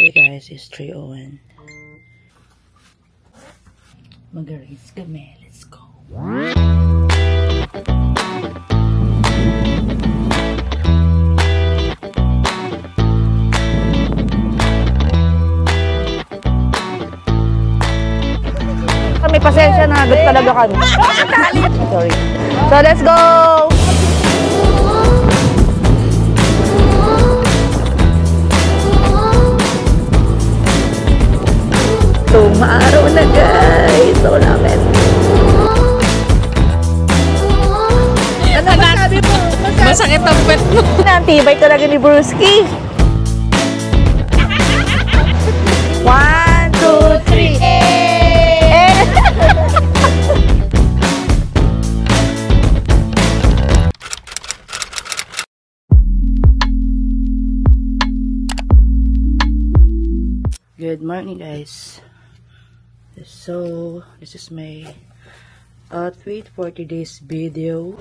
Hey guys, it's 3:01. Mag-race kami. Let's go. May pasensya na. Agad talaga kami. Sorry. So, let's go! Araw na guys. So namin. Ano ba sabi mo? Masakit ang pet mo. Nantibay talaga ni Brewski. 1, 2, 3. Good morning guys. So, this is my outfit for today's video.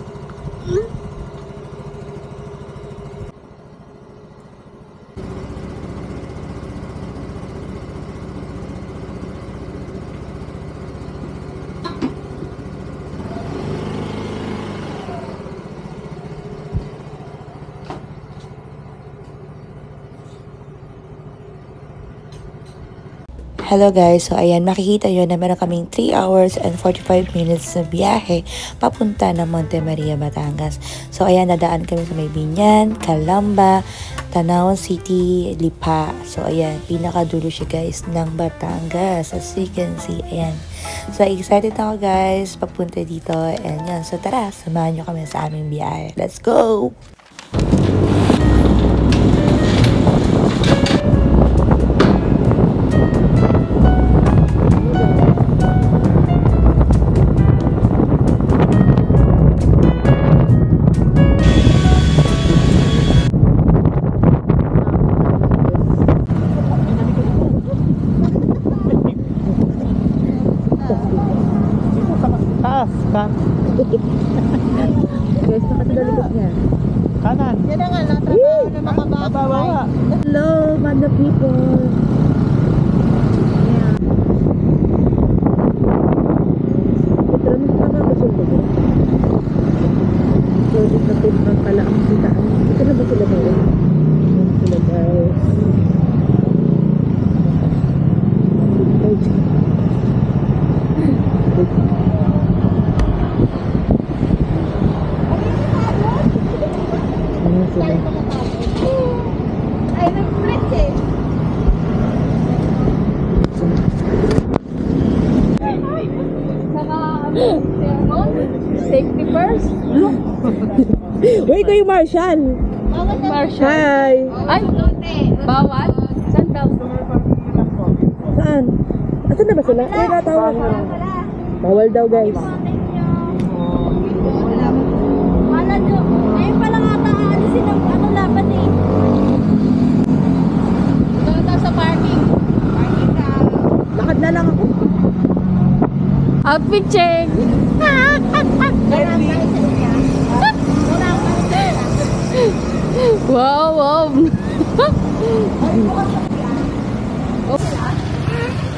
Hello guys, so ayan, makikita nyo na meron kaming 3 hours and 45 minutes na biyahe papunta ng Monte Maria, Batangas. So ayan, nadaan kami sa may Binyan, Calamba, Tanawan City, Lipa. So ayan, pinakadulo siya guys ng Batangas, as you can see, ayan. So excited ako guys, papunta dito, and yan, so tara, samahan nyo kami sa aming biyahe. Let's go! Guys, nakatadalikot niya. Kanan. Yan na nga lang, trabaho ng mga bata. Hello, Manda people. Yeah. Ito naman pa ba gusto ko? So, dito na pala ang kita. Ito na ba sila ba? Yan sila guys. Ay, nag-flex eh. Safety first. Wait, kayo Marshall. Marshall. Hi. Ay, bawal? Saan daw? Saan? Asan na ba sila? Eh, natawag. Bawal daw guys. Wala nyo. Ngayon pa lang ata aalisin ang ano laban eh. Doon daw sa parking. Parking ka. Lakad na lang ako. Outfit check. Wow, wow.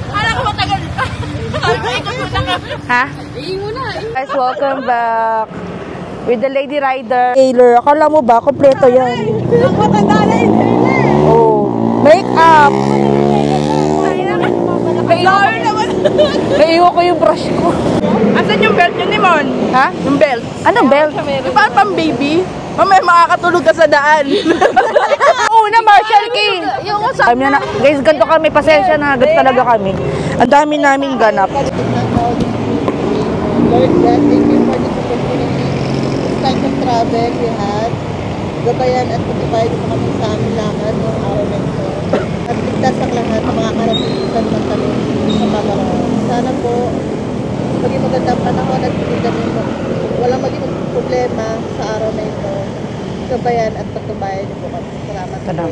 Alam ko matagal pa. Ha? Iing mo na. Guys, welcome back with the Lady Rider. Taylor, akala mo ba? Kompleto yan. Ang matanda na yun. Oh, make up. Naiiwan ko yung brush ko. Asan yung belt yun, Nimon? Ha? Yung belt. Anong belt? Parang pang baby. Mamaya makakatulog ka sa daan. Una, Marshall King. Guys, ganito kami. Pasensya na. Agad talaga kami. Ang dami naming ganap. Lord God, thank you for this opportunity. This time of travel we had. Gabayan at patibay sa kami sa aming lakad noong araw na ito. At ligtas ang lahat ng mga karapitisan ng talong sa pagkaraan. Sana po, maging magandang panahon at walang maging problema sa araw na ito. Gabayan at patubayan niyo po kami. Salamat po.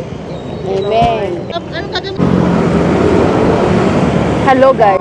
Amen. Anong kagam? Hello, guys.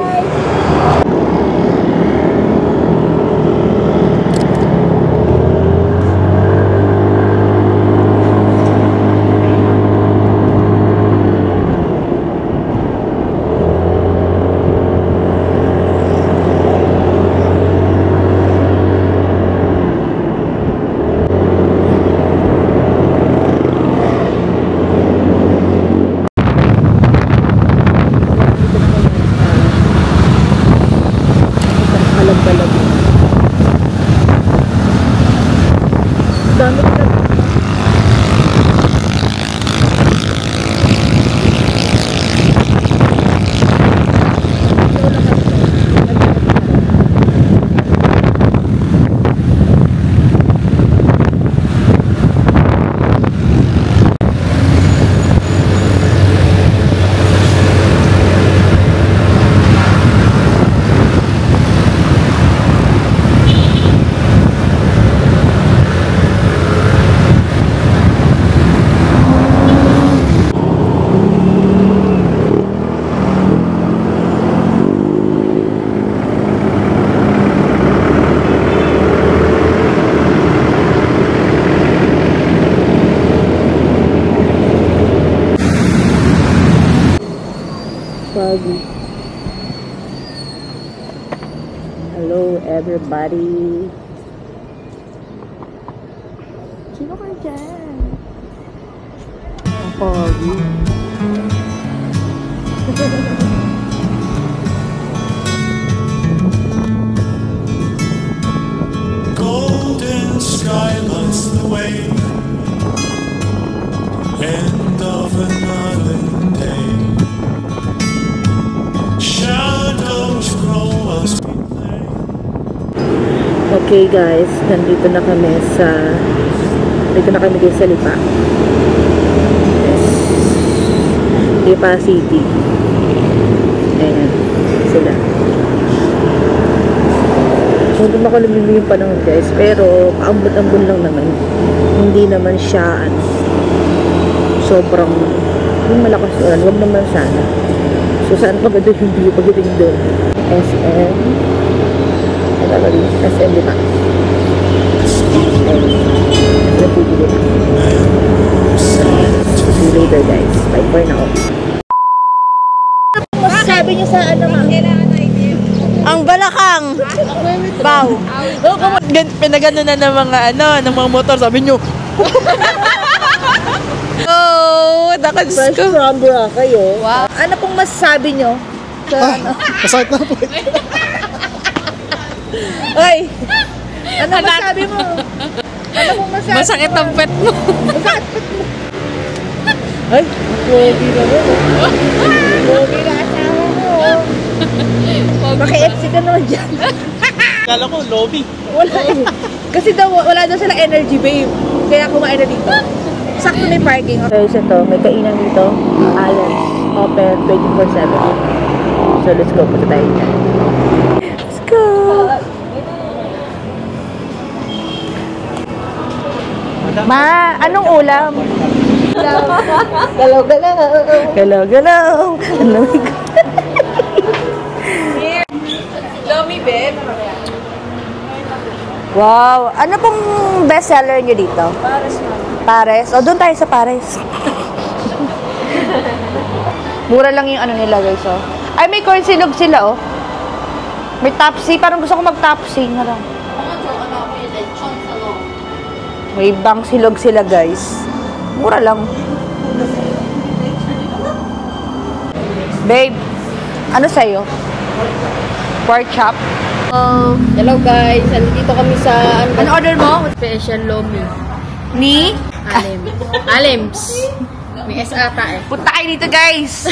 foggy. Hello everybody. Sino ka dyan? Ang foggy. Golden sky lights the way. End of another day. Shadows grow as we play. Okay guys, nandito na kami guys sa Lipa. Yes. Lipa City. Ayan, sila. Hindi makalumili yung panahon guys, pero kaambon-ambon lang naman. Hindi naman siya sobrang yung malakas ulan, wag naman sana. So saan pa ba doon yung view pagdating doon? SM SM Lipa. Napigil na. See you later guys. Bye for now. Masasabi niyo sa ano ma? Ang balakang! Bow! Pinagano na ng mga ng mga motor, sabi nyo. Oh, dakas Fresh ko. from Boracay, oh. Wow. Ano pong masasabi niyo? Sa ano? Masakit na po. Oy! Ano masabi mo? Ano pong masabi Masakit mo? ang pet mo. Ay, pogi na mo. Pogi na asawa mo. Maki-FC ka naman dyan. Kala ko, lobby. Wala eh. Kasi daw, wala daw silang energy, babe. Kaya kumain na dito. Sakto may parking. Okay, so ito, may kainan dito. Allen's. Open 24/7. So, let's go. Punta tayo dyan. Let's go! Ma, anong ulam? Galaw-galaw. Galaw-galaw. Ang lamig. Lomi, babe. Wow. Ano pong bestseller nyo dito? Pares. Pares? O, doon tayo sa Pares. Mura lang yung ano nila, guys, oh. Ay, may corn silog sila, oh. May tapsi. Parang gusto ko mag-tapsi na lang. May bang silog sila, guys. Mura lang. Babe, ano sa'yo? Pork chop? Hello guys, andito kami sa Ano order mo? special lomi. Ni? Alem. Alems. May S ata eh. Punta kayo dito, guys.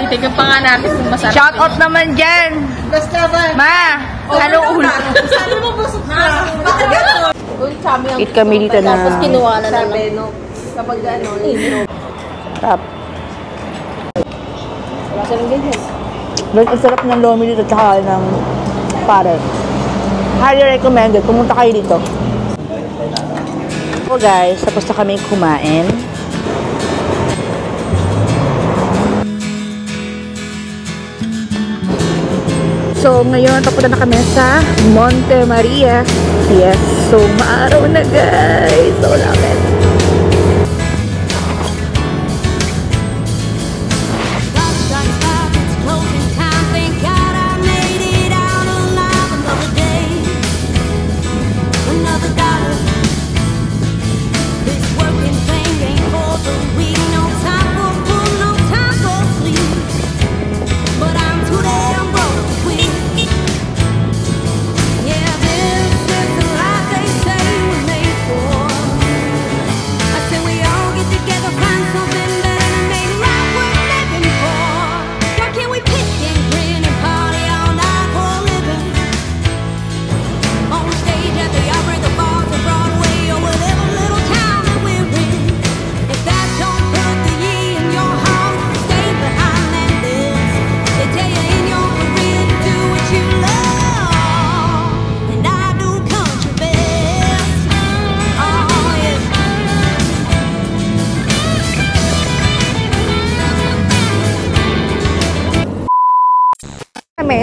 Titignan pa nga natin kung masarap. Shout out naman dyan. Basta ba? Ma, ano ulo? Sabi mo busog na. Eat kami dito na. Tapos kinuha na lang. Kapag Sarap. Wala silang ganyan. Guys, ang sarap ng lomi dito tsaka ng pare. Highly recommended. Pumunta kayo dito. So guys, tapos na kami kumain. So, ngayon, papunta na kami sa Monte Maria. Yes, so maaraw na guys. So, lapit.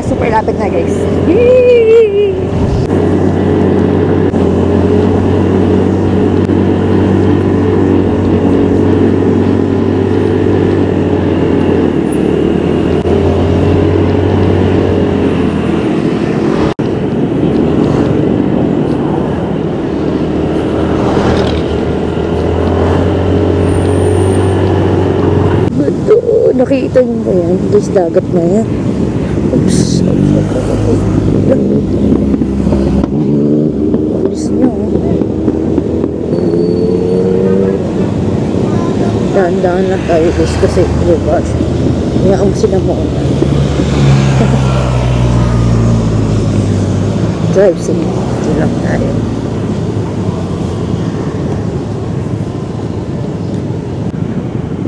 Super lapit na guys. Nakikita niyo ba yan? Guys, dagat na yan. Oops. Bilis niyo. Dahan-dahan lang tayo guys kasi bukas. Iyaan sila muna. Drive safe lang tayo.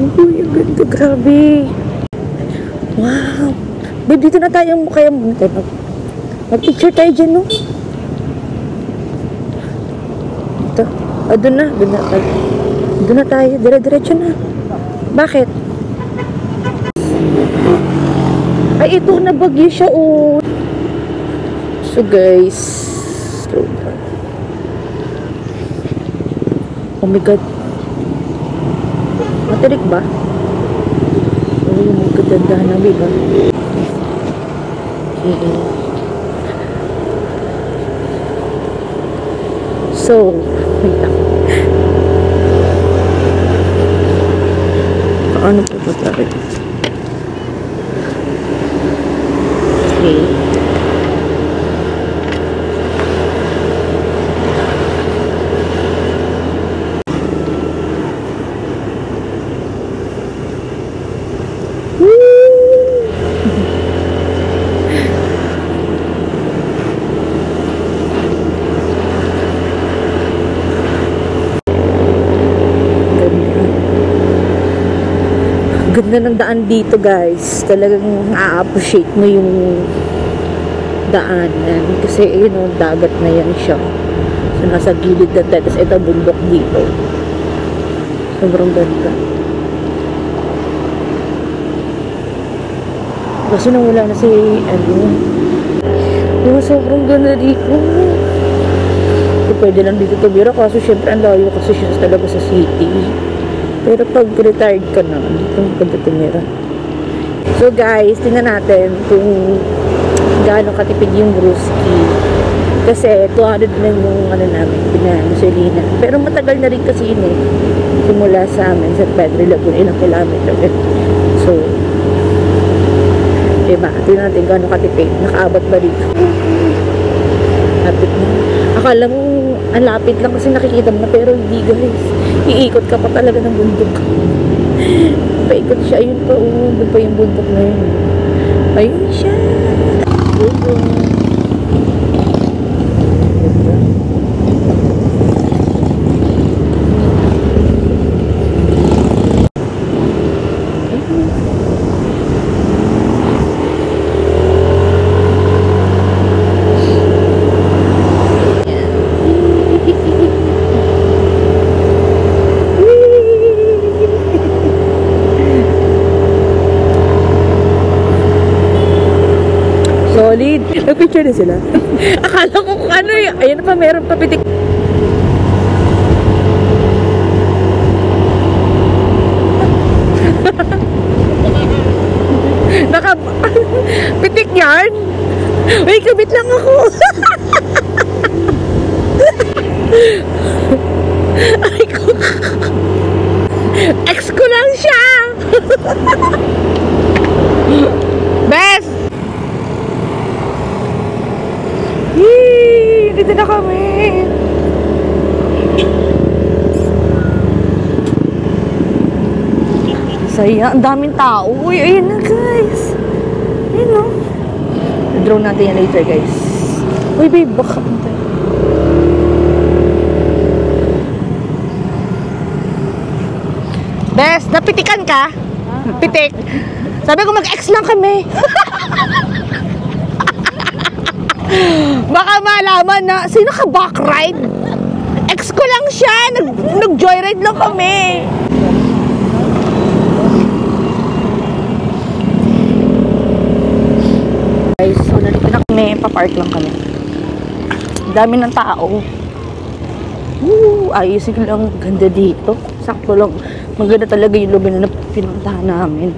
Uy, ang ganda, grabe. Wow. Babe, dito na tayo kaya mag-picture tayo dyan, no? Ito. Doon na. Doon na tayo. Dire-diretso na. Bakit? Ay, ito na bagyo siya, oh. So, guys. Slow down. Oh my God. Matirik ba? Oh my God, dandahan na, babe, ah. Okay. So, wait lang. Paano po ba tayo? Okay. Ganda ng daan dito, guys. Talagang a-appreciate mo yung daanan. Kasi, you know, dagat na yan siya. So, nasa gilid na tayo. Tapos, ito, bundok dito. Sobrang ganda. Kasi nang wala na si, sobrang ganda dito. So, pwede lang dito tumira. Kaso, syempre, ang layo kasi siya talaga sa city. Pero pag retired ka na, dito ka tumira. So guys, tingnan natin kung gaano katipid yung brewski. Kasi 200 na yung namin, pinagasolina. Pero matagal na rin kasi yun eh. Simula sa amin, sa Pedro Laguna, ilang kilometer. So, diba? Tingnan natin gaano katipid. Nakaabot ba dito? Lapit na. Akala mo, ang lapit lang kasi nakikita mo na, pero hindi guys. Iikot ka pa talaga ng bundok. Paikot siya, ayun pa, doon pa yung bundok na yun. Ayun siya. Solid. Nag-picture na sila. Akala ko kung ano eh. Ayan na pa, meron pa pitik. Pitik yan? Uy, kabit lang ako. Ay ko. Ex ko lang siya. Best! Yee! Dito na kami! Saya, ang daming tao. Uy, ayun na guys. Ayun o. Drone natin yan later guys. Uy babe, baka Bes, napitikan ka? Pitik. Sabi ko mag-ex lang kami. Baka malaman na, sino ka back ride? Ex ko lang siya, nag-joyride lang kami. Guys, so nandito na kami, papark lang kami. Dami ng tao. Ayusin lang, ganda dito. Sakto lang, maganda talaga yung lugar na pinuntahan namin.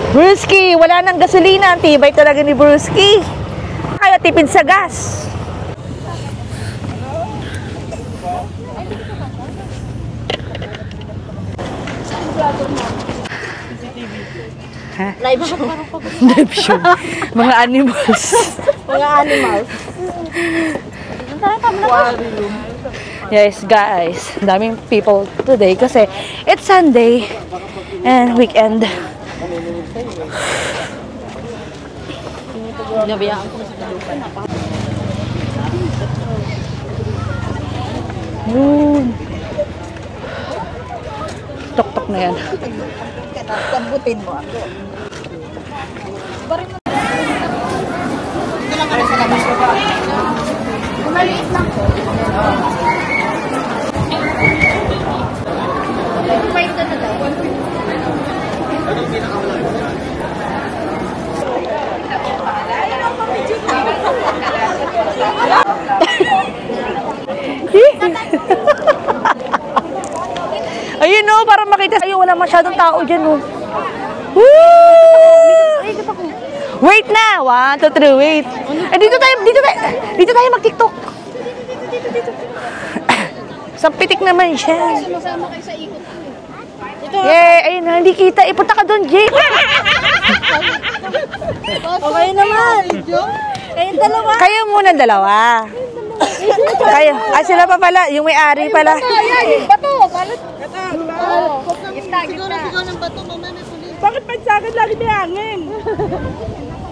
Brewski, wala nang gasolina. Ang tibay talaga ni Brewski. Kaya tipid sa gas. Ha? Live show. Live show. Mga animals. Mga animals. Yes, guys. Daming people today kasi it's Sunday and weekend. Nabayaan ko sa Yun. Tok-tok na yan. Sambutin mo ako. Maliit lang po. Wait na daw. Ayun o, para makita. Ayun, wala masyadong tao dyan o. Woo! Wait na! 1, 2, 3, wait. Dito tayo mag-tiktok. Sa pitik naman siya. Sumasama kayo sa ikot. Yay! Ayun na, hindi kita. Ipunta ka doon, Jake. Okay naman. Kayong dalawa. Kayo muna dalawa. Kayo. Ah, sila pa pala. Yung may-ari pala. Bato! Balot! Siguro ng bato, mamaya may pulis. Bakit pag sa akin lagi may hangin?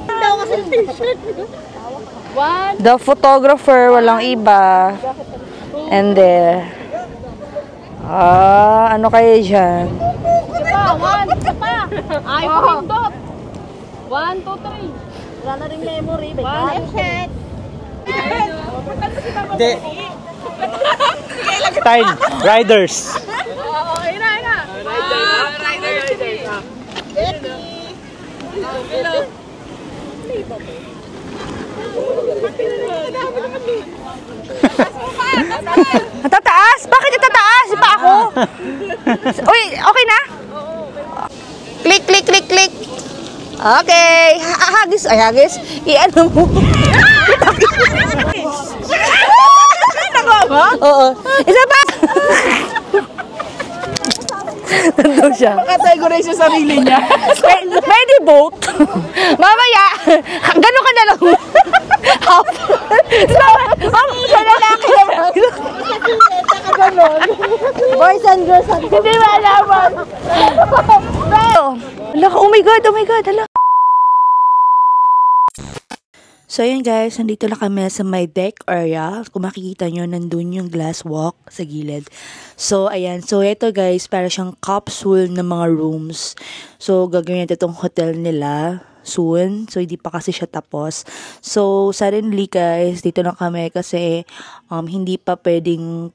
Daw kasi yung t-shirt. The photographer, walang iba. And there. Ano kayo dyan? Isa pa! Ay, pumindot! 1, 2, 3. Wala na rin memory. Hindi. Time. Riders. Natataas? Bakit natataas? Pa ako? Uy, okay na? Click, click, click, click. Okay. Hagis. Ay, hagis. I-ano mo. Oo. Isa pa. Nandun siya. Kategorize sa sarili niya. Pwede both. Mamaya, gano'n ka na lang. Sa lalaki na lang. Boys and girls. Hindi ba alaman? Hala ka, oh my God, hala. So yun guys, nandito lang kami sa my deck area. Kung makikita nyo, nandun yung glass walk sa gilid. So ayan, so ito guys, para siyang capsule ng mga rooms. So gagawin natin itong hotel nila soon. So hindi pa kasi siya tapos. So suddenly guys, dito lang kami kasi hindi pa pwedeng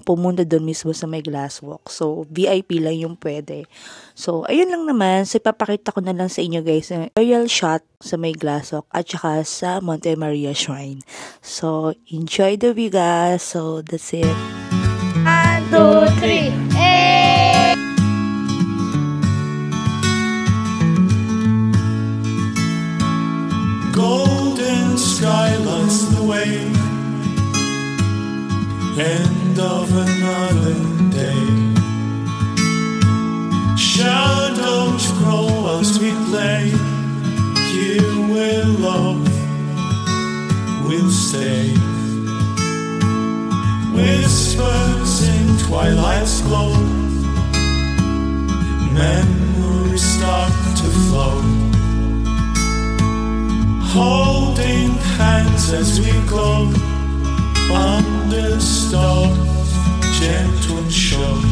pumunta doon mismo sa may glass walk. So, VIP lang yung pwede. So, ayun lang naman. So, ipapakita ko na lang sa inyo guys ang aerial shot sa may glass walk at saka sa Monte Maria Shrine. So, enjoy the view guys. So, that's it. 1, 2, 3. Golden sky lights the way. End of another day. Shadows grow as we play. Here where love will stay. Whispers in twilight's glow. Memories start to flow. Holding hands as we go. Under stars, gentle show.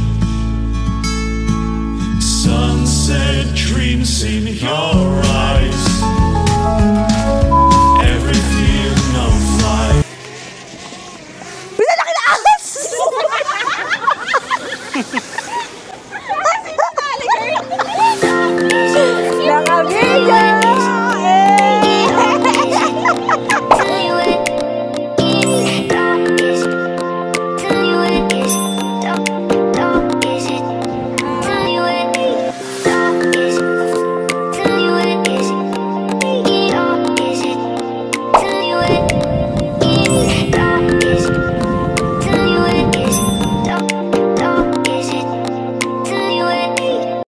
Sunset dreams in your